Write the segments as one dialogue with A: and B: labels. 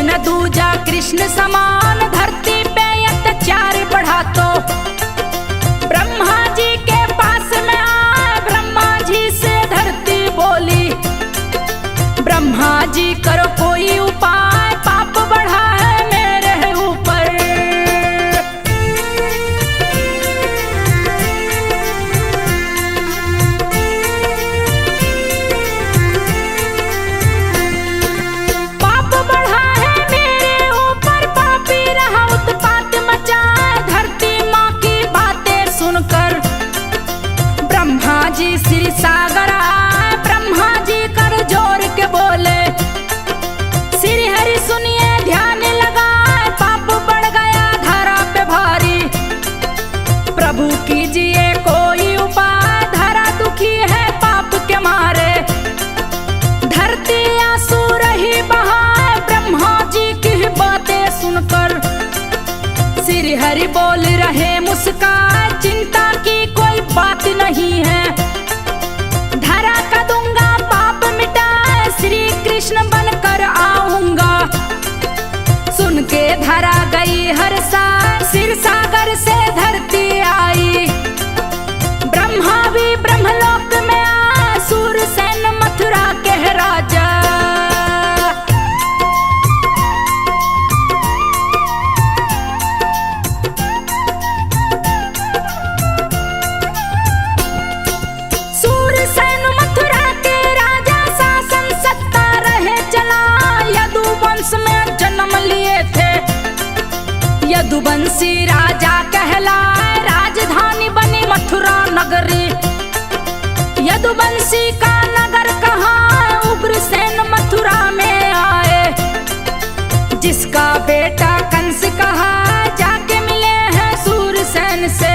A: न दूजा कृष्ण समान, धरती पे अत्याचार बढ़ा तो ब्रह्मा जी के पास में आए। ब्रह्मा जी से धरती बोली, ब्रह्मा जी करो कोई उपाय, पाप बढ़ा है मेरे ऊपर। पाप बढ़ा है मेरे ऊपर, पापी रहा उत्पात मचा। धरती माँ की बातें सुनकर ब्रह्मा जी श्री सागर आए। ब्रह्मा जी कर जोर के बोले, श्री हरि सुनिए ध्यान लगाए, पाप बढ़ गया धरा पे भारी। प्रभु कीजिए कोई उपाय, धरा दुखी है पाप के मारे। धरती आंसू रही बहाए, ब्रह्मा जी की बातें सुनकर श्री हरि बोल रहे मुस्काए, चिंता की कोई बात नहीं है। धरा का दूंगा पाप मिटाए, श्री कृष्ण बनकर आऊंगा। सुन के धरा गई हर साल, क्षीर सागर से धरती आई। ब्रह्मा भी ब्रह्मलोक में आए, सूरसेन मथुरा के राजा। सूरसेन मथुरा के राजा, शासन सत्ता रहे चला। यदुवंश में जन्म लिए थे, यदुवंशी राजा कहलाए। राजधानी बनी मथुरा नगरी, यदुवंशी का नगर कहाँ? उग्रसेन मथुरा में आए। जिसका बेटा कंस कहा, जाके मिले हैं सूरसेन से।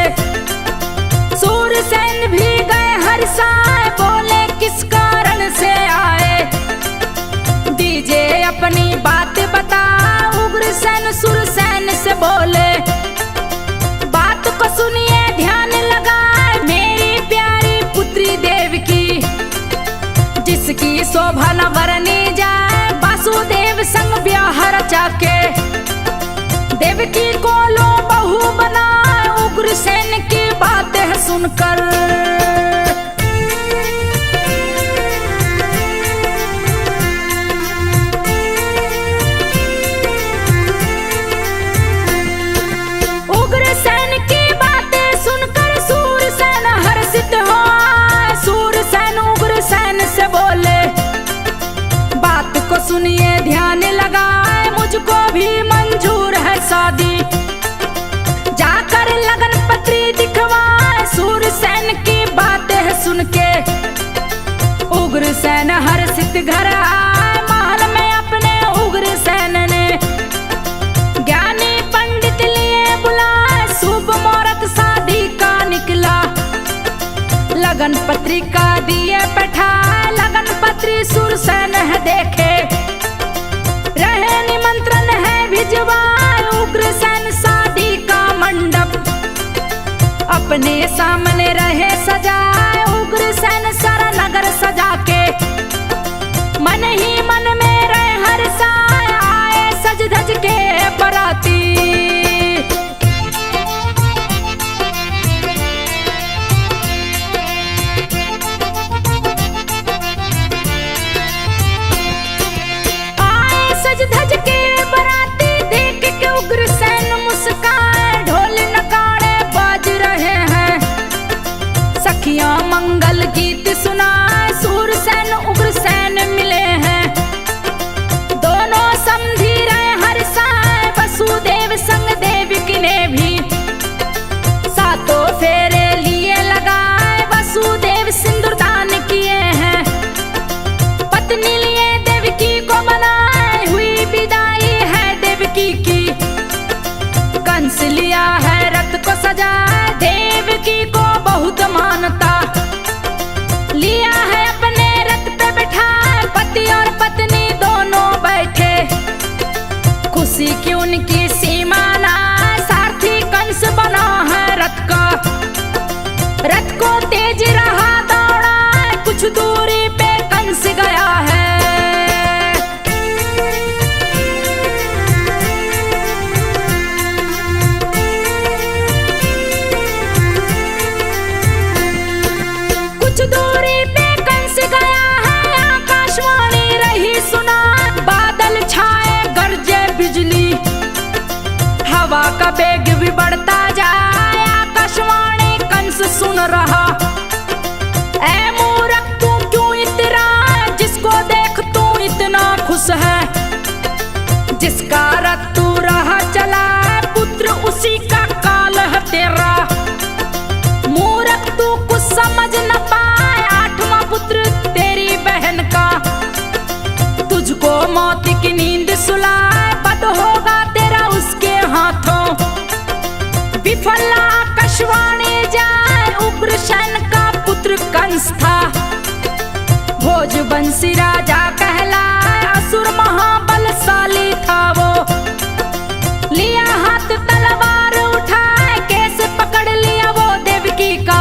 A: सूरसेन भी गए हर्षाए, बोले किस कारण से आए। दीजिए अपनी बात बता, उग्रसेन सूरसेन से बोले। बात को सुनिए ध्यान लगाए, मेरी प्यारी पुत्री देवकी, जिसकी शोभा न वर्णी जाए। वासुदेव संग ब्याह रचा के देवकी को लो बहू बनाए। उग्रसेन की बातें सुनकर उग्रसेन की बातें सुनकर सूरसेन हर्षित हुआ। सूरसेन उग्रसेन से बोले, बात को सुनिए ध्यान लगाए, मुझको भी मंजूर है शादी। जाकर लगन पत्री दिखवाए, सूरसेन की बातें सुन के उग्रसेन हर्षित घर आए। महल में अपने उग्रसेन ने ज्ञानी पंडित लिए बुलाए। शुभ मुहूर्त शादी का निकला, लगन पत्रिका दिए बैठाए। लगन पत्री सूरसेन है देखे, रहे निमंत्रण है भिजवाए। उग्रसेन शादी का मंडप अपने सामने रहे सजाए। उग्रसेन सारा नगर सजा के मन ही मन में रहे हर्षाए। आए सज धज के बराती, सज धज के बराती, देख के उग्रसेन मुस्काए। ढोल नगाड़े बाज रहे हैं, सखियां मंगल गीत सुनाए। सूर सुन रहा। ऐ मूर्ख तू क्यों इतरा, जिसको देख तू इतना खुश है। जिसका रथ तू राह चला है, पुत्र उसी का काल है तेरा। मूर्ख तू कुछ समझ न पाए, आठवां पुत्र तेरी बहन का। तुझको मौत की नींद सुलाए, बद होगा तेरा उसके हाथों। विफल आकाशवाणी जाए, उग्रसेन का पुत्र कंस था। भोजवंशी राजा कहलाए, असुर महाबलशाली था वो। लिया हाथ तलवार उठाए, कैसे पकड़ लिया वो देवकी का।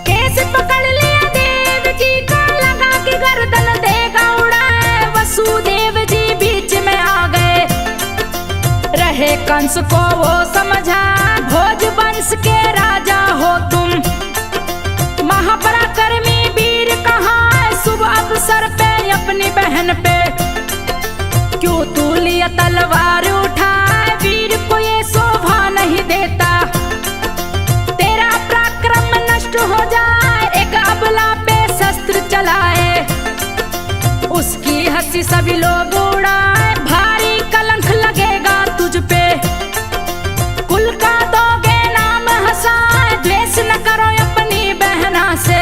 A: कैसे पकड़ लिया देवकी का, लगा कि गर्दन देगा उड़ाए। वसुदेव जी बीच में आ गए, रहे कंस को वो समझा। भोजवंश के राजा हो तुम, महापराक्रमी वीर कहाँ, शुभ अवसर पे अपनी बहन पे क्यों तू लिया तलवार उठाए। वीर को ये शोभा नहीं देता, तेरा पराक्रम नष्ट हो जाए। एक अबला पे शस्त्र चलाए, उसकी हंसी सभी लोग उड़ाए। भारी कलंक लगेगा तुझ पे, कुल का दोगे नाम हंसाए। द्वेष न करो अपनी बहना से,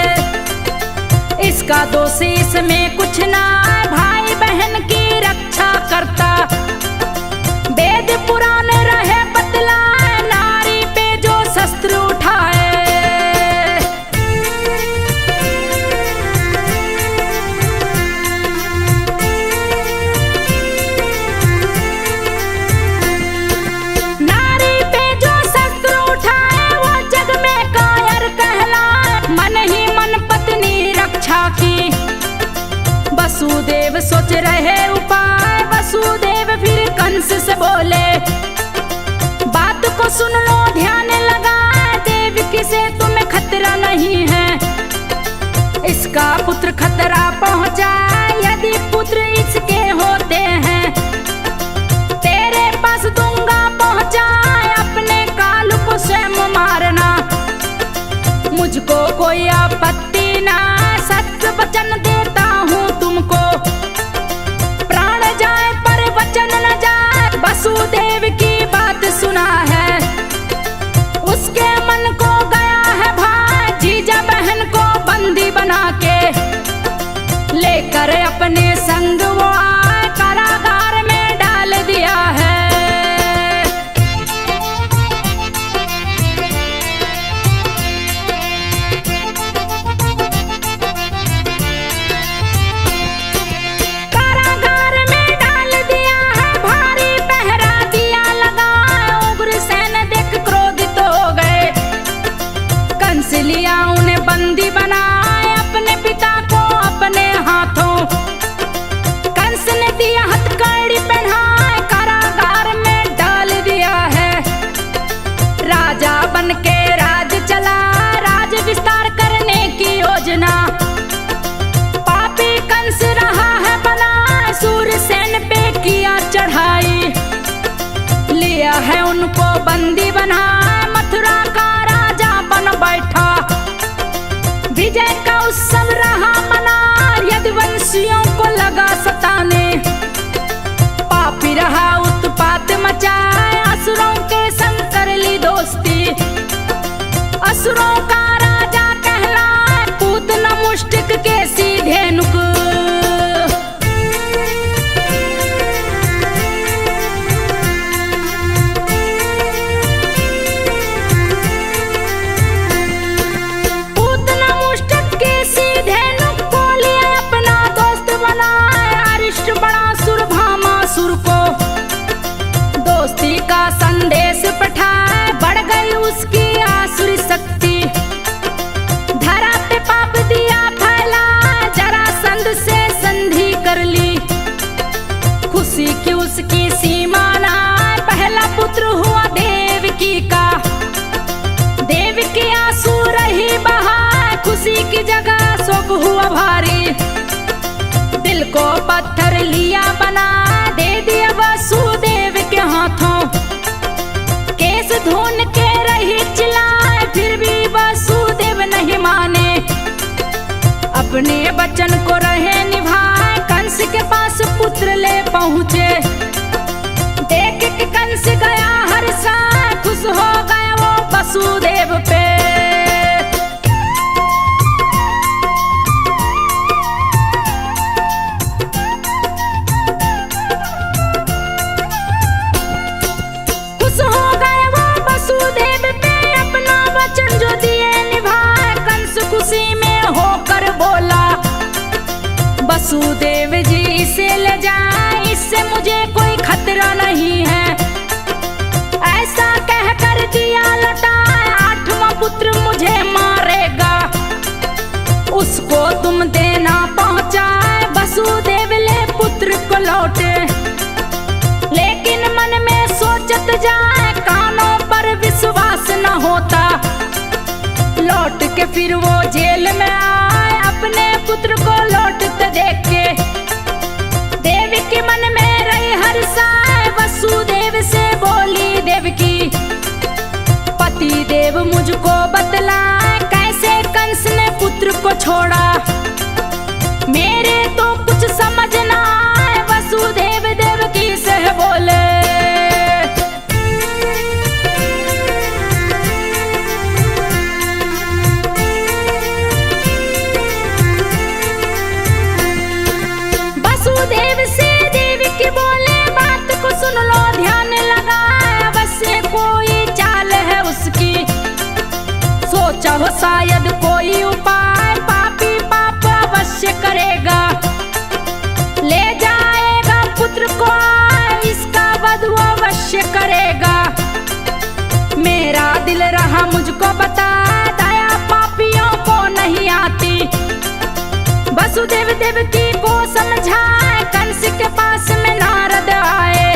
A: इसका दोष इसमें कुछ ना। भाई बहन की रक्षा करता, वेद पुराण रहे बतलाए। नारी पे जो शस्त्र उठाए, नारी पे जो शस्त्र उठाए, वो जग में कायर कहलाए। मन ही मन पत्नी रक्षा की, वसुदेव सोच रहे उपाय। वसुदेव फिर कंस से बोले, बात को सुन लो ध्यान लगा। देवकी से तुम्हें खतरा नहीं है, इसका पुत्र खतरा पहुंचाए। यदि पुत्र इसके होते हैं, तेरे पास दूंगा पहुंचाए। अपने काल को स्वयं मारना, मुझको कोई आपत्ति ना। सत्य वचन देता हूँ तुमको, प्राण जाए पर वचन न जाए। वसुदेव की बात सुना है, उसके मन को गया है भाई। जीजा बहन को बंदी बना के लेकर अपने संग वो आए। कारागार में डाल दिया है। कारागार में डाल दिया है, भारी पहरा दिया लगा। उग्रसेन देख क्रोधित हो गए, कंस लिया उन्हें बंदी बनाए। अपने पिता को अपने हाथों कंस ने दिया हथकड़ी पहनाए। कारागार में डाल दिया है, राजा बन के राज चला। राज विस्तार करने की योजना, पापी कंस रहा है बना। सूरसेन पे किया चढ़ाई, लिया है उनको बंदी बना। मथुरा का राजा बन बैठा, विजय का उत्सव रहा मना। यदुवंशियों को लगा सताने, पापी रहा उत्पात मचाए। असुरों के संग कर ली दोस्ती, असुरों का राजा कहलाए। पूतना मुष्टिक के सीधे नुक, पूतना मुष्टिक के सीधे नुक को लिया अपना दोस्त बनाए। अरिष्ट बड़ा सुर भामासुर को दोस्ती मुझको पत्थर लिया बना, दे दिया वसुदेव के हाथों। केस धून के रही चिल्लाए, फिर भी वसुदेव नहीं माने। अपने वचन को रहे निभाए, कंस के पास पुत्र ले पहुँचे। देख के कंस गया हर्षा, खुश हो गया वो वसुदेव पे। खुश हो गया वो वसुदेव पे, अपना वचन जो दिए निभाए। कंस खुशी में होकर बोला, वसुदेव जी इसे ले जाए, इससे मुझे कोई खतरा नहीं है। ऐसा कह कर दिया लौटा, आठवां पुत्र मुझे मारेगा। उसको तुम देना पहुंचाए, वसुदेव ले पुत्र को लौटे। लेकिन मन में सोचत जाए, कानों पर विश्वास न होता। लौट के फिर वो जेल में आए, अपने पुत्र को लौटते देख के। देवी के मन में रही हर्षाए, वसुदेव से बोली देवकी, पति देव मुझको बतलाए, कैसे कंस ने पुत्र को छोड़ा। मेरे तो कुछ समझ ना आए, वसुदेव देवकी से बोले। वसुदेव से देवी की बोले, बात को सुन लो ध्यान लगा, अवश्य कोई चाल है उसकी। सोचा हो शायद कोई उपाय, पापी पाप अवश्य करेगा। ले जाएगा पुत्र को, इसका वध वो अवश्य करेगा। मेरा दिल रहा मुझको बता, दया पापियों को नहीं आती। वसुदेव देवकी को समझाए, कंस के पास में नारद आए।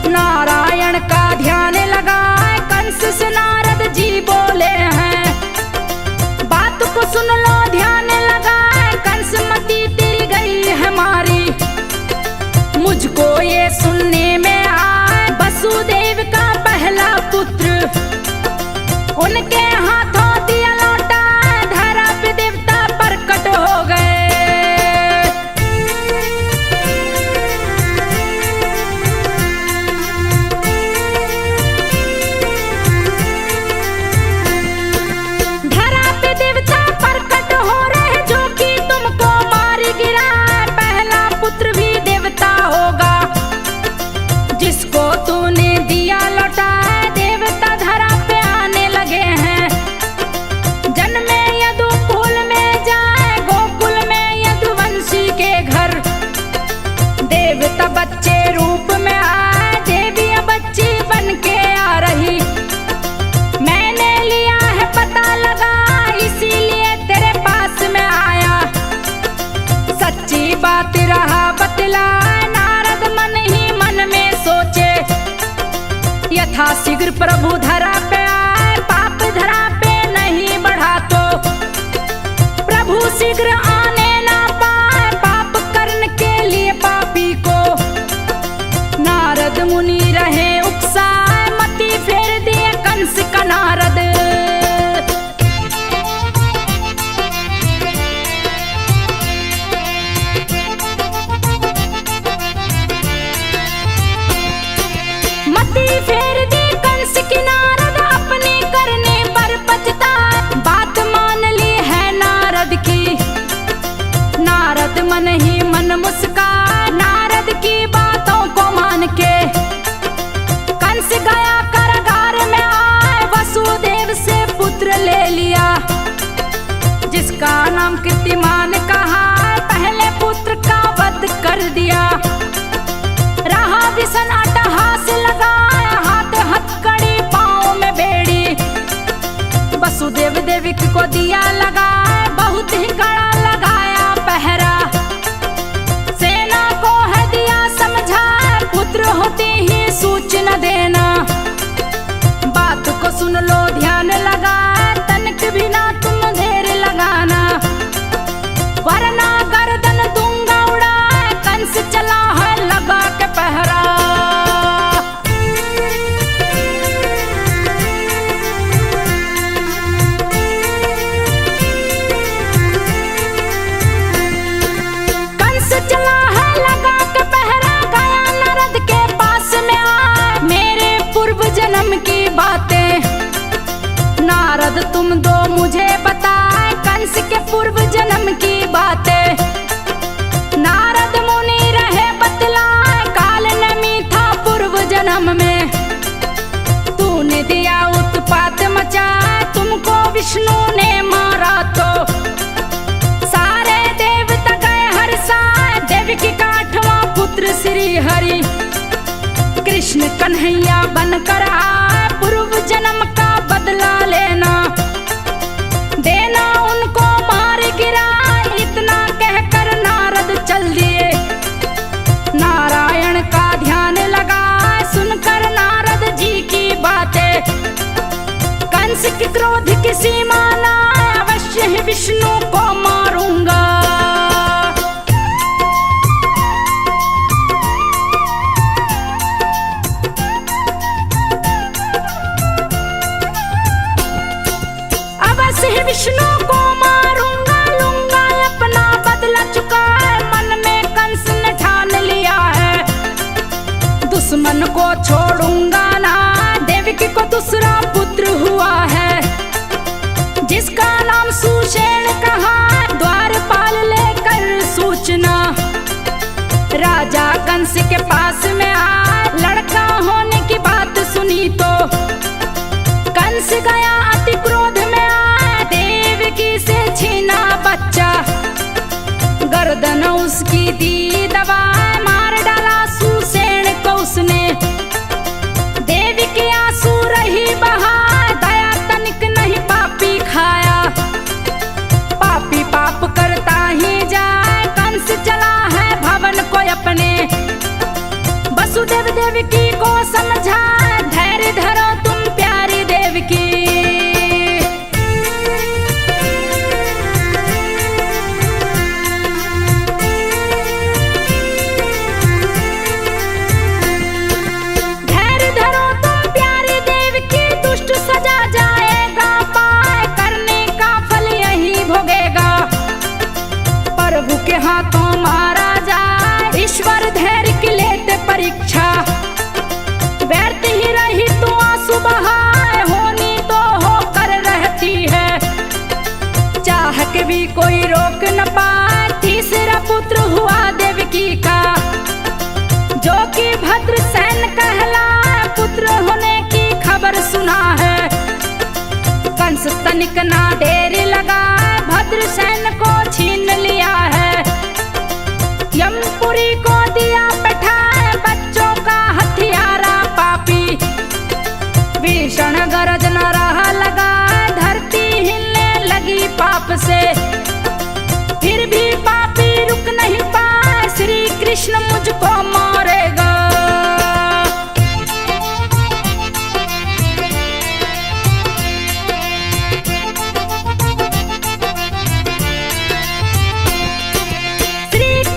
A: नारायण का ध्यान लगाए, कंस से नारद जी बोले हैं, बात को सुन लो ध्यान लगाए। कंस मती तेरी गई है मारी, मुझको ये सुनने में आए। वसुदेव का पहला पुत्र उनके हाथों दिया लौटा, धरा पे देवता प्रकट हो गए। धरा पे देवता प्रकट हो रहे, जो कि तुमको मार गिरा। पहला पुत्र भी देवता होगा, जिसको तूने दिया लौटा। देवता धरा पे आने लगे हैं, जन्मे यदुकुल में जाए, गोकुल में यदुवंशी के घर। देवता बच्चे रूप में आए, देवियां बच्ची बन के आ रही। मैंने लिया है पता लगा, इसीलिए तेरे पास में आया। सच्ची बात रहा बतला, नारद मन ही मन में सोचे। यथा शीघ्र प्रभु धरा पे आए, पाप धरा पे नहीं बढ़ा तो। प्रभु शीघ्र आने ना पाए, पाप करने के लिए पापी को। नारद मुनि रहे उकसाए, मति फेर दिए कंस का नारद। मति फेर दी कंस की नारद, अपने करने पर पछता। बात मान ली है नारद की, नारद मन ही मन मुस्काए। नारद की बातों को मान के कंस गया कारागार में आए। वसुदेव से पुत्र ले लिया, जिसका नाम कीर्तिमान कहा। पहले पुत्र का वध कर दिया, रहा विषण अट्टहास लगाया। हाथ हथकड़ी पाँव में बेड़ी, वसुदेव देवकी को दिया लगाए। बहुत ही कड़ा लगाया पहरा, सेना को है दिया समझा। पुत्र होते ही सूचना देना, बात को सुन लो ध्यान लगा। तनिक भी ना तुम देर लगाना, वरना गर्दन दूंगा तुम दो मुझे बताए कंस के पूर्व जन्म की बातें। नारद मुनि रहे बतलाए काल नमी था पूर्व जन्म में। तूने दिया उत्पात मचाए तुमको विष्णु ने मारा तो। सारे देवता गए हर्षाए देवकी का 8वां पुत्र श्री हरि। कृष्ण कन्हैया बनकर आए पूर्व जन्म का बदला लेना। देना उनको मार गिरा इतना कहकर नारद चल दिए। नारायण का ध्यान लगा सुनकर नारद जी की बातें। कंस के क्रोध की सीमा ना अवश्य ही विष्णु को मारूंगा। विष्णु को मारूंगा लूंगा अपना बदला चुका है। मन में कंस ने ठान लिया है दुश्मन को छोड़ूंगा ना। देवकी को दूसरा पुत्र हुआ है जिसका नाम सुषेण कहा। द्वारपाल लेकर सूचना राजा कंस के पास में आया। लड़का होने की बात सुनी तो कंस गया अति क्रोध में देवकी से छीना बच्चा। गर्दन उसकी दी दबा मार डाला सुषेण को उसने। देवकी आंसू रही बहा दया तनिक नहीं पापी खाया। पापी पाप करता ही जाए कंस चला है भवन को अपने। वसुदेव देवकी को समझा धैर्य धरो तुम प्यारी देवकी। प्रभु के हाथों मारा जाए ईश्वर धैर्य की लेते परीक्षा। व्यर्थ ही रही तो आंसू बहाए होनी तो होकर रहती है। चाह के भी कोई रोक न पाए। तीसरा पुत्र हुआ देवकी का जो कि भद्रसेन कहलाए। पुत्र होने की खबर सुना है कंस तनिक ना देर लगा भद्रसेन को छीन लिया है। यमपुरी को दिया बैठाए बच्चों का हथियारा पापी। भीषण गरज न रहा लगा धरती हिलने लगी पाप से। फिर भी पापी रुक नहीं पाए श्री कृष्ण मुझको मारेगा।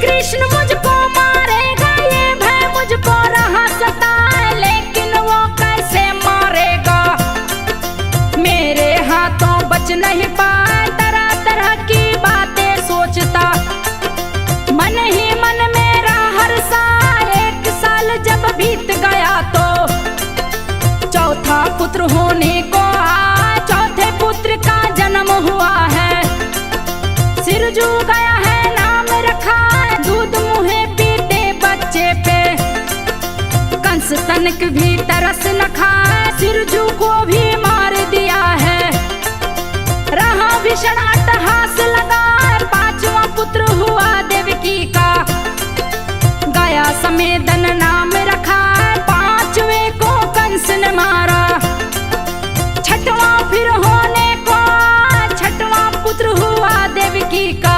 A: कृष्ण मुझको मारेगा ये भय मुझको रहा सताए। लेकिन वो कैसे मारेगा मेरे हाथों बच नहीं पाए। तरह तरह की बातें सोचता मन ही मन मेरा हर्षा। 1 साल जब बीत गया तो चौथा पुत्र होने को आ। चौथे पुत्र का जन्म हुआ है सिरजू गया है नाम रखा। दूध मुहे पीते बच्चे पे कंस तनिक भी तरस न खाए। सिरजू को भी मार दिया है रहा भीषण अट्टहास लगा। 5वां पुत्र हुआ देवकी का गया समेदन नाम रखा। 5वें को कंस ने मारा। 6वां फिर होने को 6वां पुत्र हुआ देवकी का।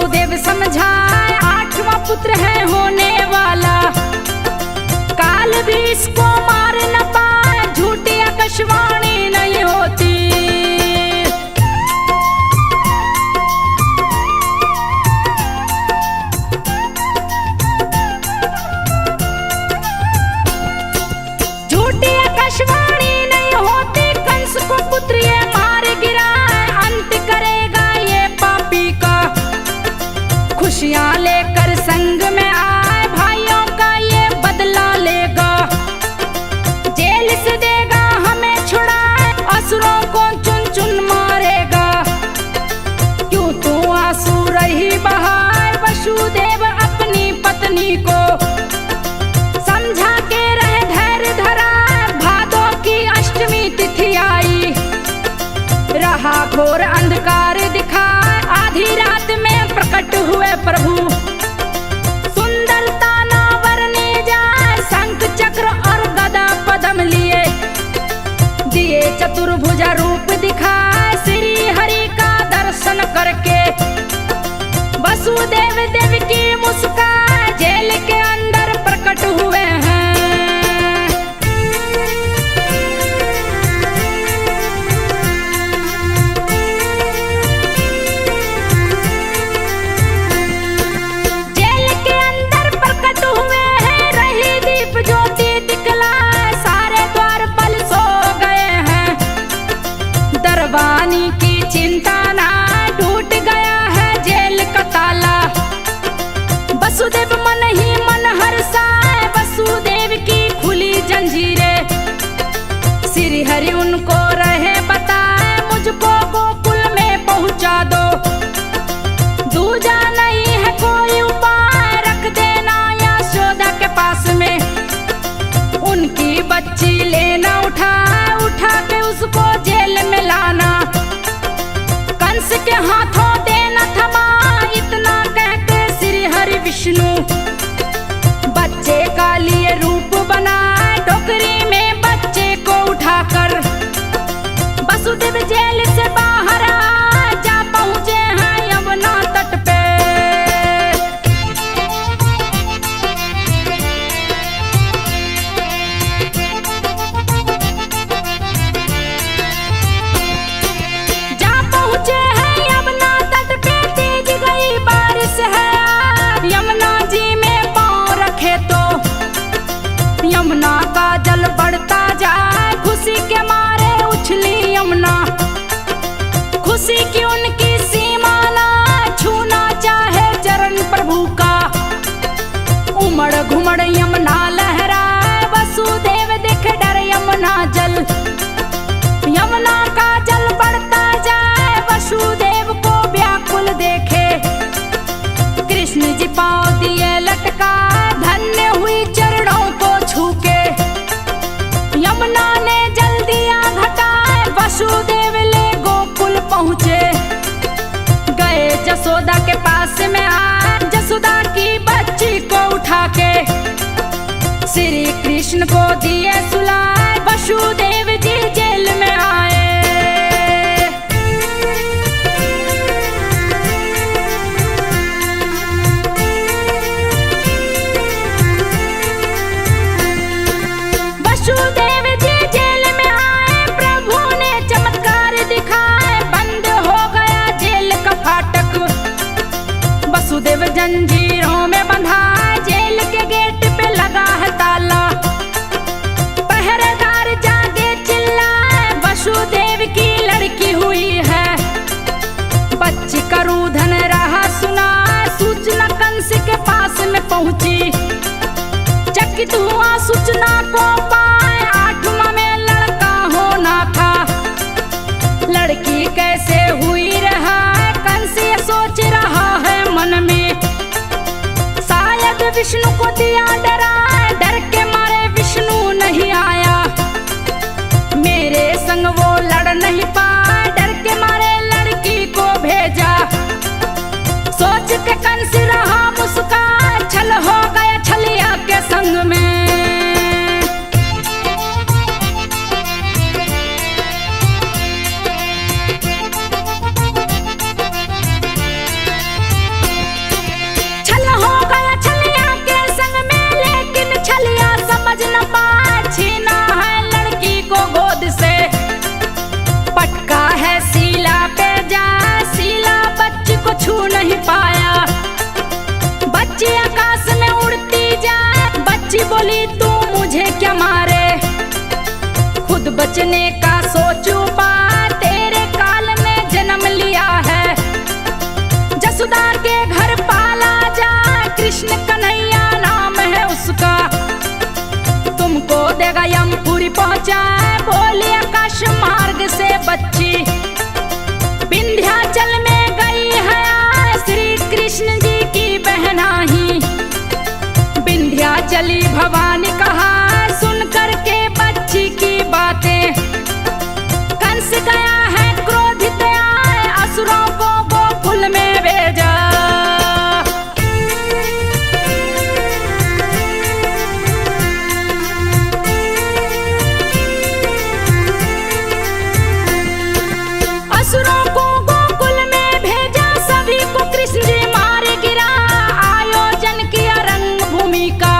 A: वसुदेव समझाए 8वां पुत्र है होने वाला, काल भी इसको मार न पाए, झूठी आकाशवाणी नहीं होती। झूठी आकाशवाणी नहीं होती, कंस को पुत्र ये मार गिराए, अंत करेगा ये पापी का, खुशियां लेकर संग में आए, भाइयों का ये बदला लेगा, जेल से देगा हमें छुड़ाए, असुरों को चुन चुन मारेगा। क्यों तू आंसू रही बहाए, वसुदेव अपनी पत्नी को समझा के रहे धैर्य धरा, भादों की अष्टमी तिथि आई, रहा घोर अंधकार दिखा, आधी रात में प्रकट हुए प्रभु, सुंदरता न वर्णी जाए, शंख चक्र और गदा पद्म लिए, दिए चतुर्भुजा रूप दिखाए, श्री हरि का दर्शन करके, वसुदेव देवकी मुस्कान जेल के अंदर प्रकट हुए हैं। जेल के अंदर प्रकट हुए हैं, रही दीप ज्योति दिखलाए, सारे द्वारपाल सो गए हैं, दरबानी की चिंता ना, टूट गया है जेल का ताला, वसुदेव मन ही मन हर्षाए, वसुदेव की खुली जंजीरें, श्री हरि उनको रहे बताए, मुझको गोकुल में पहुंचा दो, दूजा नहीं है कोई उपाय, रख देना यशोदा के पास में, उनकी बच्ची लेना उठा के उसको जेल में लाना, कंस के हाथों देना थमा, इतना कहते श्री हरि विष्णु बच्चे का लिए रूप बनाए, टोकरी में बच्चे को उठाकर वसुदेव जेल से बाहर आए, जा पहुंचे हैं यमुना तट पे। जा पहुंचे हैं यमुना तट पे, तेज गई बारिश है, यमुना जी में पांव रखे तो यमुना का जल बढ़ता जाए, खुशी के मारे उछली यमुना, खुशी की उनकी सीमा ना, छूना चाहे चरण प्रभु का, उमड़ घुमड़ यमुना लहराए, वसुदेव देखे डर यमुना जल, यमुना का जल बढ़ता जाए, वसुदेव को व्याकुल देखे, कृष्ण जी पांव दिए लटका, धन्य हुई चरणों को छू के, यमुना ने जल दिया घटाए, वसुदेव ले गोकुल पहुंचे, गए जसोदा के पास में आए, जसोदा की बच्ची को उठा के, श्री कृष्ण को दिए सुलाए, वसुदेव जी जेल में आए। वसुदेव जी जेल में आए, प्रभु ने चमत्कार दिखाए, बंद हो गया जेल का फाटक, वसुदेव जंजीरों में बंधा, जेल के गेट पे लगा है ताला, पहरेदार जागे चिल्लाए, वसुदेव की लड़की हुई है, बच्ची का रुदन रहा सुना, सूचना कंस के पास में पहुंची, चकित हुआ सूचना को पाए, 8वां में लड़का होना था, लड़की कैसे हुई रहा है, कंस ये सोच रहा है मन में, शायद विष्णु को दिया डरा, डर के मारे विष्णु नहीं आया, मेरे संग वो लड़ नहीं पाए, डर के मारे लड़की को भेजा, सोच के कंस रहा मुस्कान, छल हो गया छलिया के संग में। सोचने का सोचू बात, तेरे काल में जन्म लिया है। जसोदा के घर पाला जा, कृष्ण कन्हैया नाम है उसका। तुमको देगा यमपुरी पहुंचाए, बोले आकाश मार्ग से बच्ची। विंध्याचल में गई है श्री कृष्ण जी की बहनाही। विंध्याचली भवानी कहा, सुन करके बच्ची की बातें। कंस गया है क्रोधित आए, असुरों को गोकुल में भेजा। असुरों को गोकुल में भेजा, सभी को कृष्ण जी मार गिरा। आयोजन किया रंग भूमि का,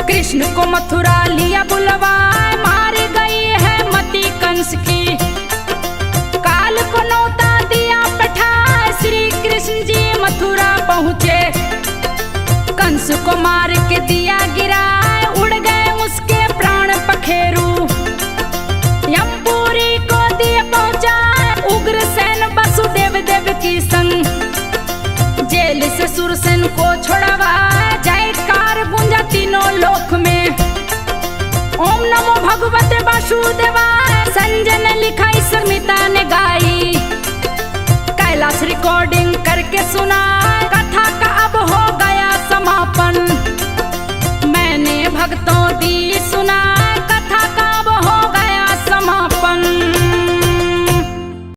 A: कृष्ण को मथुरा लिया बुलवाए। मार गई है मति कंस की, काल को नौता दिया पठाए। श्री कृष्ण जी मथुरा पहुँचे, कंस को मार के दिया गिराए। उड़ गए उसके प्राण पखेरु, यमपुरी को दिए पहुँचाए। उग्रसेन वसुदेव देव की संग, जेल से सुरसेन को छुड़वाए। जयकार गूंजा तीनों लोक में, ओम नमो भगवते वासुदेवाय।